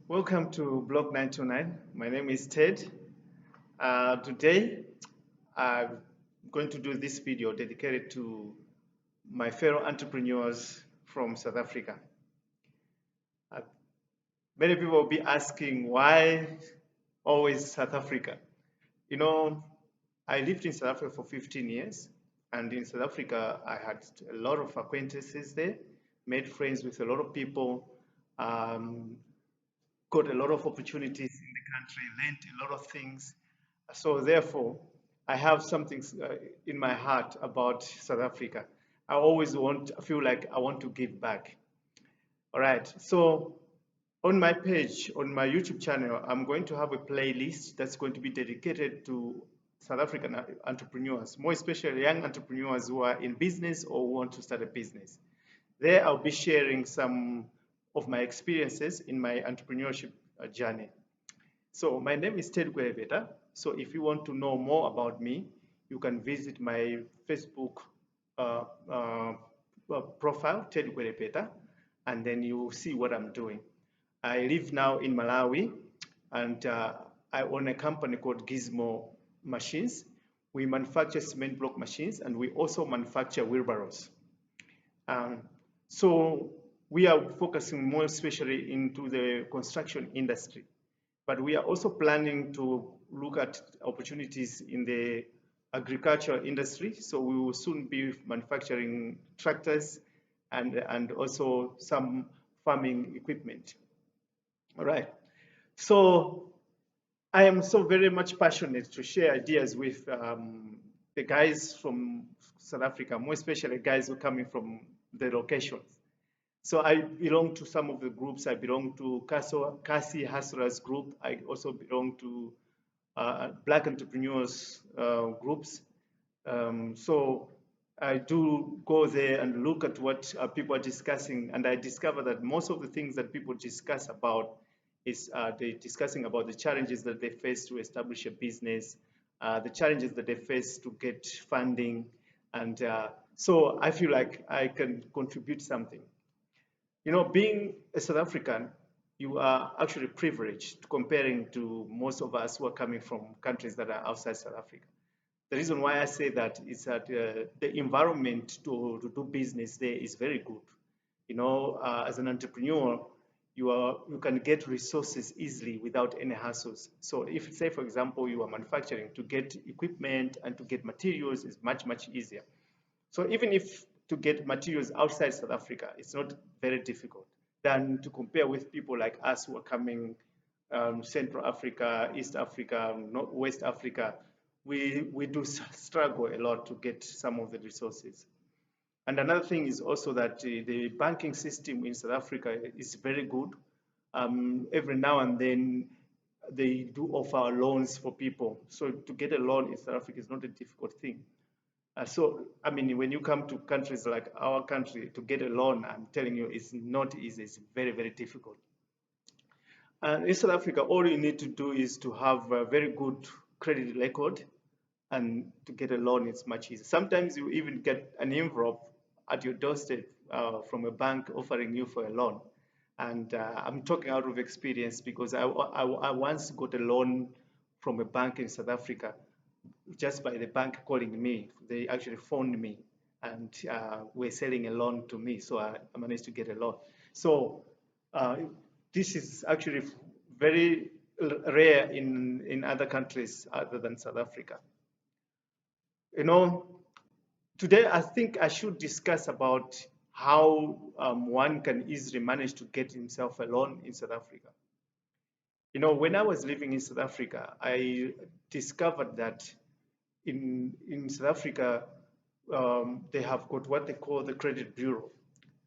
Welcome to Block 929. My name is Ted. Today, I'm going to do this video dedicated to my fellow entrepreneurs from South Africa. Uh, Many people will be asking why always South Africa? You know, I lived in South Africa for 15 years, and in South Africa, I had a lot of acquaintances there, made friends with a lot of people, um, got a lot of opportunities in the country, learned a lot of things. So therefore, I have something in my heart about South Africa. I feel like I want to give back. All right. So on my page, on my YouTube channel, I'm going to have a playlist that's going to be dedicated to South African entrepreneurs, more especially young entrepreneurs who are in business or want to start a business. There, I'll be sharing some of my experiences in my entrepreneurship journey. So my name is Ted Gweveta. So if you want to know more about me, you can visit my Facebook uh, uh, profile, Ted Gweveta, and then you will see what I'm doing. I live now in Malawi, and I own a company called Gizmo Machines. We manufacture cement block machines, and we also manufacture wheelbarrows. Um, so we are focusing more especially into the construction industry, but we are also planning to look at opportunities in the agricultural industry. So we will soon be manufacturing tractors and also some farming equipment. All right. So I am so very much passionate to share ideas with the guys from South Africa, more especially guys who are coming from the locations. So I belong to some of the groups. I belong to Kasi Hustlers group. I also belong to Black entrepreneurs groups. So I do go there and look at what people are discussing, and I discover that most of the things that people discuss about is they discussing about the challenges that they face to establish a business, the challenges that they face to get funding, and so I feel like I can contribute something. You know, being a South African, you are actually privileged comparing to most of us who are coming from countries that are outside South Africa. The reason why I say that is that the environment to do business there is very good. You know, as an entrepreneur, you can get resources easily without any hassles. So if, say, for example, you are manufacturing, to get equipment and to get materials is much easier. So even if to get materials outside South Africa, it's not very difficult than to compare with people like us who are coming Central Africa, East Africa, West Africa. We do struggle a lot to get some of the resources. And another thing is also that the banking system in South Africa is very good. Every now and then, they do offer loans for people. So to get a loan in South Africa is not a difficult thing. So, I mean, when you come to countries like our country to get a loan, I'm telling you, it's not easy. It's very difficult. And in South Africa, all you need to do is to have a very good credit record, and to get a loan, it's much easier. Sometimes you even get an envelope at your doorstep from a bank offering you for a loan. And I'm talking out of experience because I once got a loan from a bank in South Africa just by the bank calling me. They actually phoned me and were selling a loan to me. So I managed to get a loan. So uh, this is actually very rare in other countries other than South Africa. You know, today I think I should discuss about how one can easily manage to get himself a loan in South Africa. You know, when I was living in South Africa, I discovered that in South Africa, they have got what they call the credit bureau.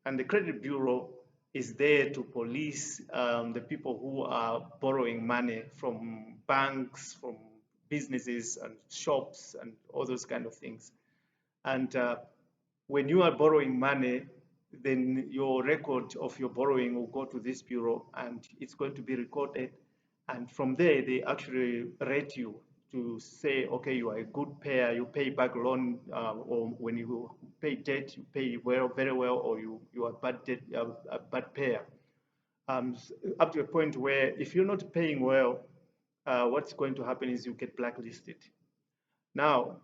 And the credit bureau is there to police the people who are borrowing money from banks, from businesses and shops and all those kind of things. And when you are borrowing money, then your record of your borrowing will go to this bureau and it's going to be recorded. And from there, they actually rate you to say, okay, you are a good payer, you pay back loan, or when you pay debt, you pay well, very well, or you are bad debt, a bad payer. up to a point where if you're not paying well, what's going to happen is you get blacklisted. Now,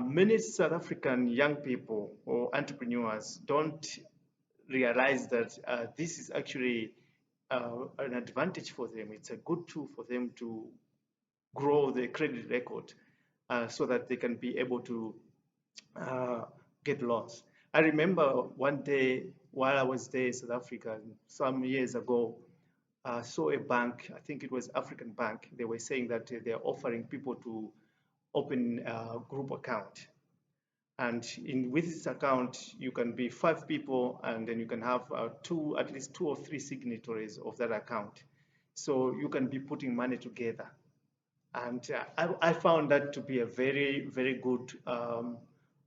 many South African young people or entrepreneurs don't realize that this is actually an advantage for them. It's a good tool for them to grow their credit record so that they can be able to uh, get loans. I remember one day while I was there in South Africa some years ago, I saw a bank, I think it was African Bank, they were saying that they're offering people to open a group account. And with this account, you can be 5 people, and then you can have at least 2 or 3 signatories of that account. So you can be putting money together. And I found that to be a very, very good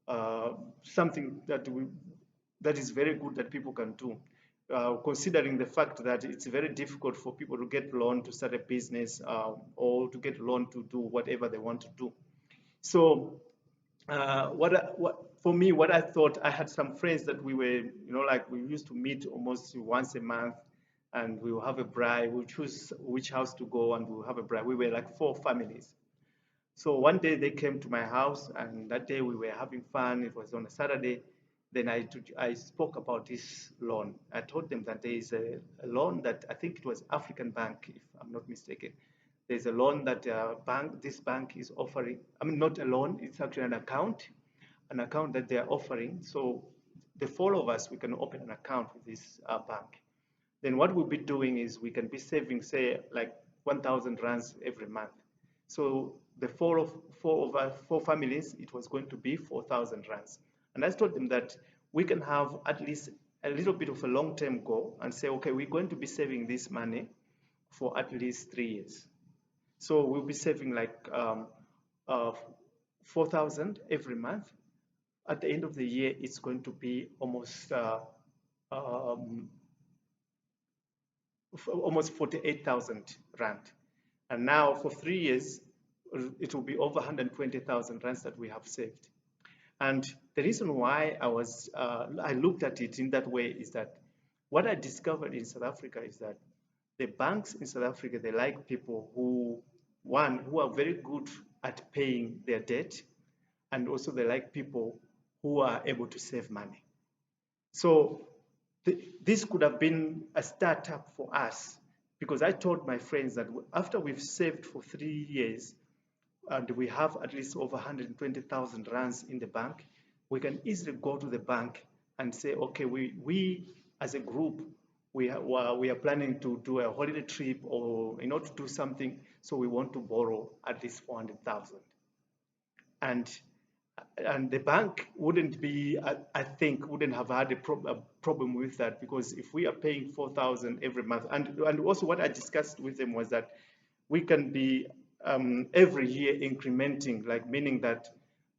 uh, something that is very good that people can do. Considering the fact that it's very difficult for people to get loan to start a business or to get loan to do whatever they want to do. So for me, what I thought, I had some friends that we were, like we used to meet almost once a month, and we will have a braai. We'll choose which house to go, and we'll have a braai. We were like 4 families. So one day they came to my house, and that day we were having fun. It was on a Saturday. Then I spoke about this loan. I told them that there is a loan that I think it was African Bank, if I'm not mistaken. There's a loan that this bank is offering. I mean, not a loan, it's actually an account that they're offering. So the 4 of us, we can open an account with this bank. Then what we'll be doing is we can be saving, say, like 1,000 rands every month. So the 4 families, it was going to be 4,000 rands. And I told them that we can have at least a little bit of a long-term goal and say, okay, we're going to be saving this money for at least 3 years. So we'll be saving like uh, 4,000 every month. At the end of the year, it's going to be um, almost 48,000 rand. And now for 3 years, it will be over 120,000 rands that we have saved. And the reason why I looked at it in that way is that what I discovered in South Africa is that the banks in South Africa, they like people who are very good at paying their debt, and also they like people who are able to save money. So this could have been a startup for us, because I told my friends that after we've saved for 3 years and we have at least over 120,000 rands in the bank, we can easily go to the bank and say, okay, we as a group, we are planning to do a holiday trip or in order to do something, so we want to borrow at least 400,000. And the bank wouldn't be, I think, wouldn't have had a problem with that, because if we are paying 4,000 every month, and also what I discussed with them was that we can be every year incrementing, like meaning that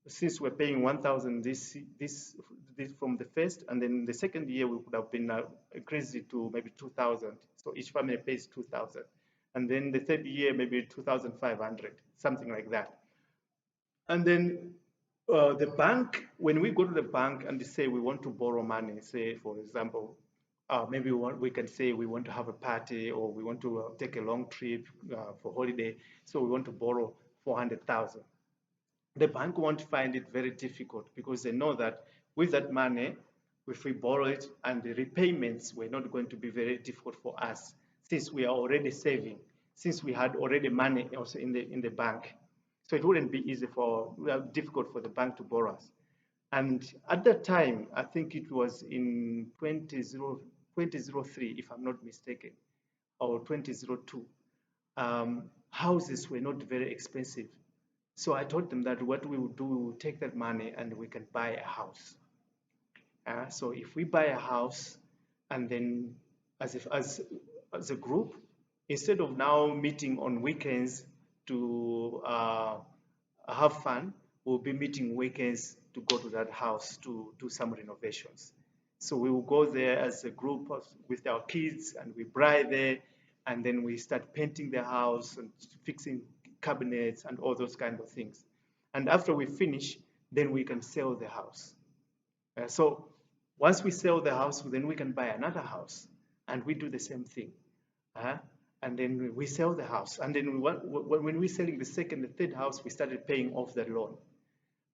since we're paying 1,000 this from the first, and then the second year we would have been increased it to maybe 2,000. So each family pays 2,000, and then the third year maybe 2,500, something like that. And then the bank, when we go to the bank and they say we want to borrow money, say for example, maybe we can say we want to have a party, or we want to take a long trip for holiday, so we want to borrow 400,000. The bank won't find it very difficult, because they know that with that money, if we borrow it and the repayments were not going to be very difficult for us, since we are already saving, since we had already money also in the bank. So it wouldn't be difficult for the bank to borrow us. And at that time, I think it was in 2003, if I'm not mistaken, or 2002, houses were not very expensive. So I told them that what we would do, we would take that money and we can buy a house. So if we buy a house, and then as a group, instead of now meeting on weekends to have fun, we'll be meeting weekends to go to that house to do some renovations. So we will go there as a group with our kids, and we braai there, and then we start painting the house and fixing cabinets and all those kind of things. And after we finish, then we can sell the house. So once we sell the house, then we can buy another house. and we do the same thing. Uh, and then we sell the house. And then when we're selling the second, the third house, we started paying off the loan.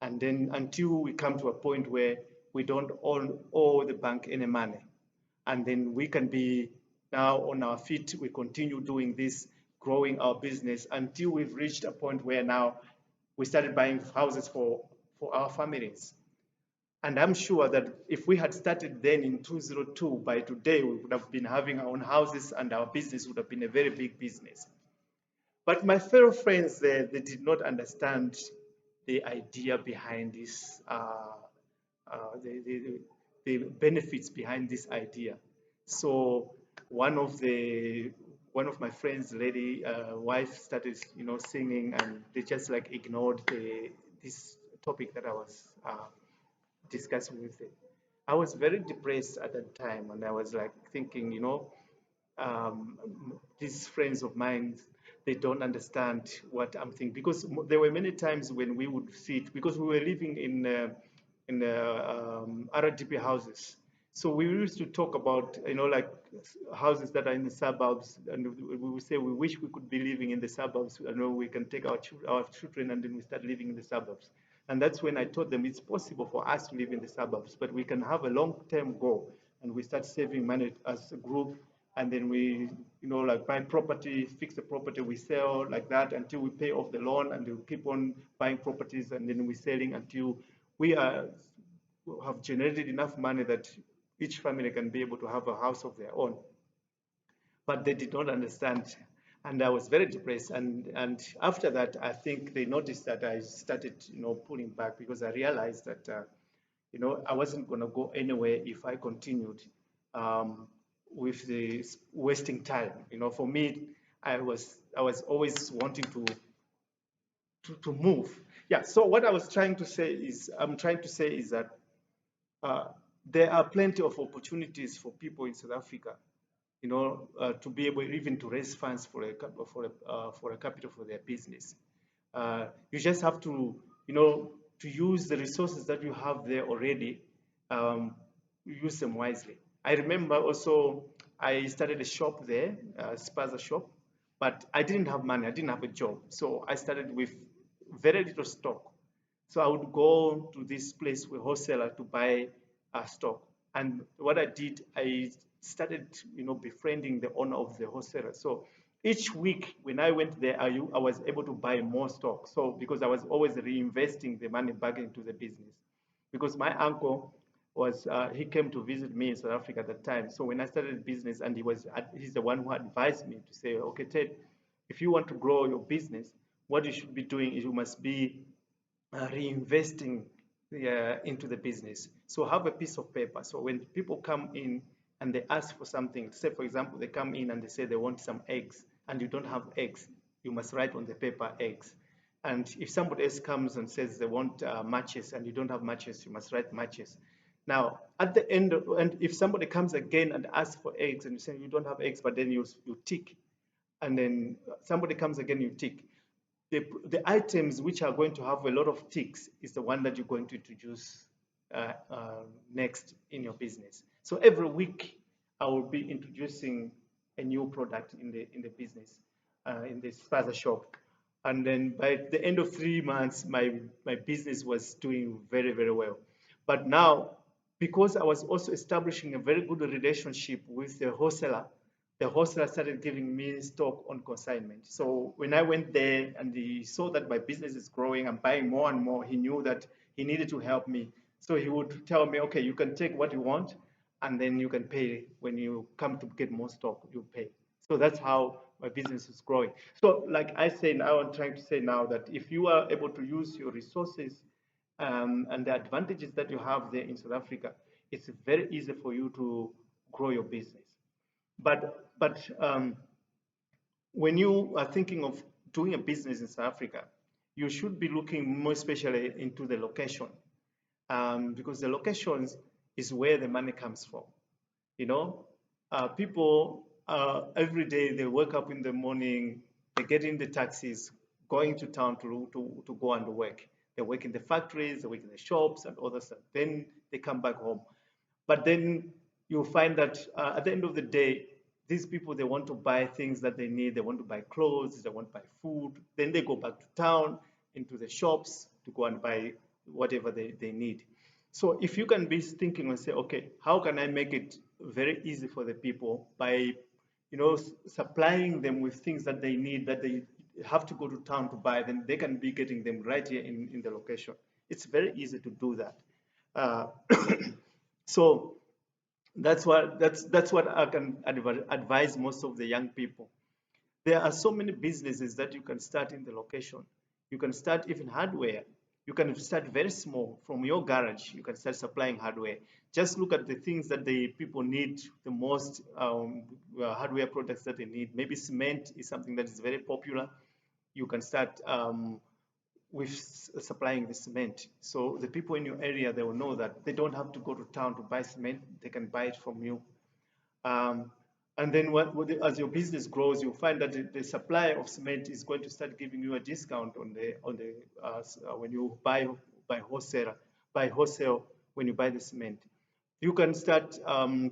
And then until we come to a point where we don't owe the bank any money. And then we can be now on our feet. We continue doing this, growing our business until we've reached a point where now we started buying houses for our families. And I'm sure that if we had started then in 2002, by today we would have been having our own houses and our business would have been a very big business. But my fellow friends there, they did not understand the idea behind this, uh, the, the, the benefits behind this idea. So one of my friends, lady wife, started singing, and they just like ignored this topic that I was discussing with them. I was very depressed at that time, and I was like thinking, um, these friends of mine, they don't understand what I'm thinking, because there were many times when we would sit, because we were living in RDP houses. So we used to talk about, like houses that are in the suburbs, and we would say we wish we could be living in the suburbs. We can take our children and then we start living in the suburbs. And that's when I told them it's possible for us to live in the suburbs, but we can have a long-term goal, and we start saving money as a group, and then we, like buy property, fix the property, we sell like that until we pay off the loan, and we keep on buying properties, and then we're selling until we have generated enough money that each family can be able to have a house of their own. But they did not understand, and I was very depressed. And after that, I think they noticed that I started, pulling back, because I realized that, I wasn't going to go anywhere if I continued with the wasting time. For me, I was always wanting to move. Yeah. So what I'm trying to say is that uh, there are plenty of opportunities for people in South Africa, to be able even to raise funds for a capital for their business. You just have to use the resources that you have there already, use them wisely. I remember also I started a shop there, a spaza shop, but I didn't have money. I didn't have a job, so I started with very little stock. So I would go to this place with wholesaler to buy stock. And what I did, I started, befriending the owner of the wholesaler. So each week when I went there, I was able to buy more stock. So because I was always reinvesting the money back into the business. Because my uncle he came to visit me in South Africa at that time. So when I started business, and he's the one who advised me to say, okay, Ted, if you want to grow your business, what you should be doing is you must be reinvesting into the business. So have a piece of paper. So when people come in and they ask for something, say for example, they come in and they say they want some eggs, and you don't have eggs, you must write on the paper eggs. And if somebody else comes and says they want matches, and you don't have matches, you must write matches. Now, at the end, and if somebody comes again and asks for eggs, and you say you don't have eggs, but then you tick, and then somebody comes again, you tick. The items which are going to have a lot of ticks is the one that you're going to introduce next in your business. So every week I will be introducing a new product in the business, in the spaza shop. And then by the end of 3 months, my business was doing very, very well. But now, because I was also establishing a very good relationship with the wholesaler started giving me stock on consignment. So when I went there and he saw that my business is growing, I'm buying more and more, he knew that he needed to help me. So he would tell me, okay, you can take what you want, and then you can pay when you come to get more stock, you pay. So that's how my business is growing. So like I say now, I'm trying to say now that if you are able to use your resources and the advantages that you have there in South Africa, it's very easy for you to grow your business. But when you are thinking of doing a business in South Africa, you should be looking more especially into the location, because the locations is where the money comes from. You know, people every day they wake up in the morning, they get in the taxis, going to town to go and work. They work in the factories, they work in the shops and other stuff. Then they come back home. But then you'll find that at the end of the day, these people, they want to buy things that they need. They want to buy clothes, they want to buy food. Then they go back to town, into the shops to go and buy whatever they need. So if you can be thinking and say, okay, how can I make it very easy for the people by, supplying them with things that they need, that they have to go to town to buy, then they can be getting them right here in the location. It's very easy to do that. Uh, so that's what I can advise most of the young people. There are so many businesses that you can start in the location. You can start even hardware. You can start very small from your garage. You can start supplying hardware. Just look at the things that the people need the most, hardware products that they need. Maybe cement is something that is very popular. You can start with supplying the cement. So the people in your area, they will know that they don't have to go to town to buy cement. They can buy it from you. Um, and then as your business grows, you'll find that the supply of cement is going to start giving you a discount when you buy wholesale when you buy the cement. You can start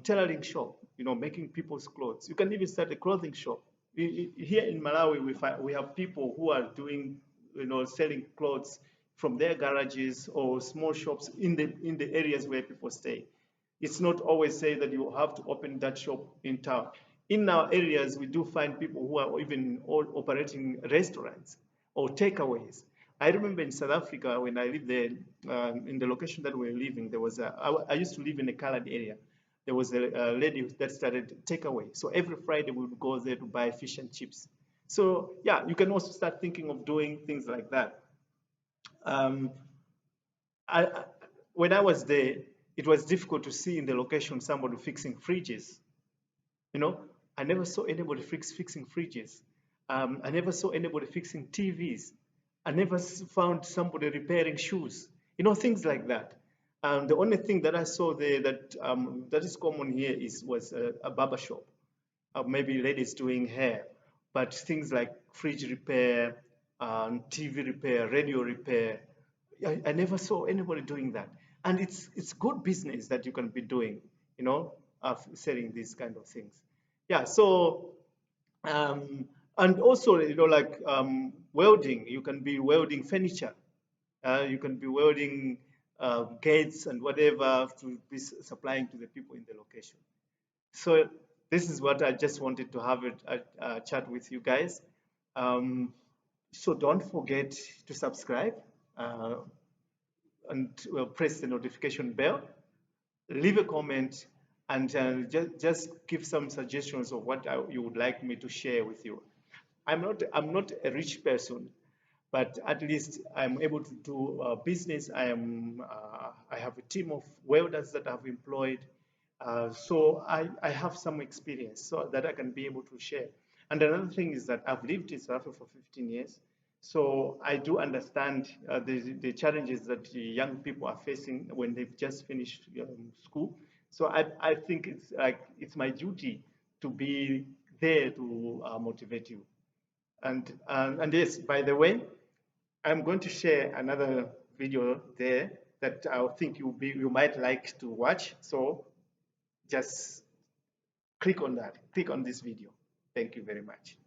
tailoring shop, making people's clothes. You can even start a clothing shop. Here in Malawi, we have people who are doing, selling clothes from their garages or small shops in the areas where people stay. It's not always say that you have to open that shop in town. In our areas, we do find people who are even operating restaurants or takeaways. I remember in South Africa when I lived there, in the location that we were living, I used to live in a colored area. There was a lady that started takeaway. So every Friday we would go there to buy fish and chips. So yeah, you can also start thinking of doing things like that. Um, I, when I was there, it was difficult to see in the location somebody fixing fridges. You know, I never saw anybody fixing fridges. I never saw anybody fixing TVs. I never found somebody repairing shoes. Things like that. The only thing that I saw there that is common here was a barber shop, maybe ladies doing hair, but things like fridge repair, TV repair, radio repair, I never saw anybody doing that. And it's good business that you can be doing, selling these kind of things. Yeah, so and also, like welding, you can be welding furniture, you can be welding gates and whatever to be supplying to the people in the location. So this is what I just wanted to have a chat with you guys. Um, so don't forget to subscribe, uh, and press the notification bell, leave a comment, and just give some suggestions of what you would like me to share with you. I'm not a rich person, but at least I'm able to do business. I have a team of welders that I've employed, so I have some experience so that I can be able to share. And another thing is that I've lived in South Africa for 15 years, so I do understand the challenges that the young people are facing when they've just finished school. So I think it's my duty to be there to motivate you. And yes, by the way, I'm going to share another video there that I think you might like to watch. So just click on that. Click on this video. Thank you very much.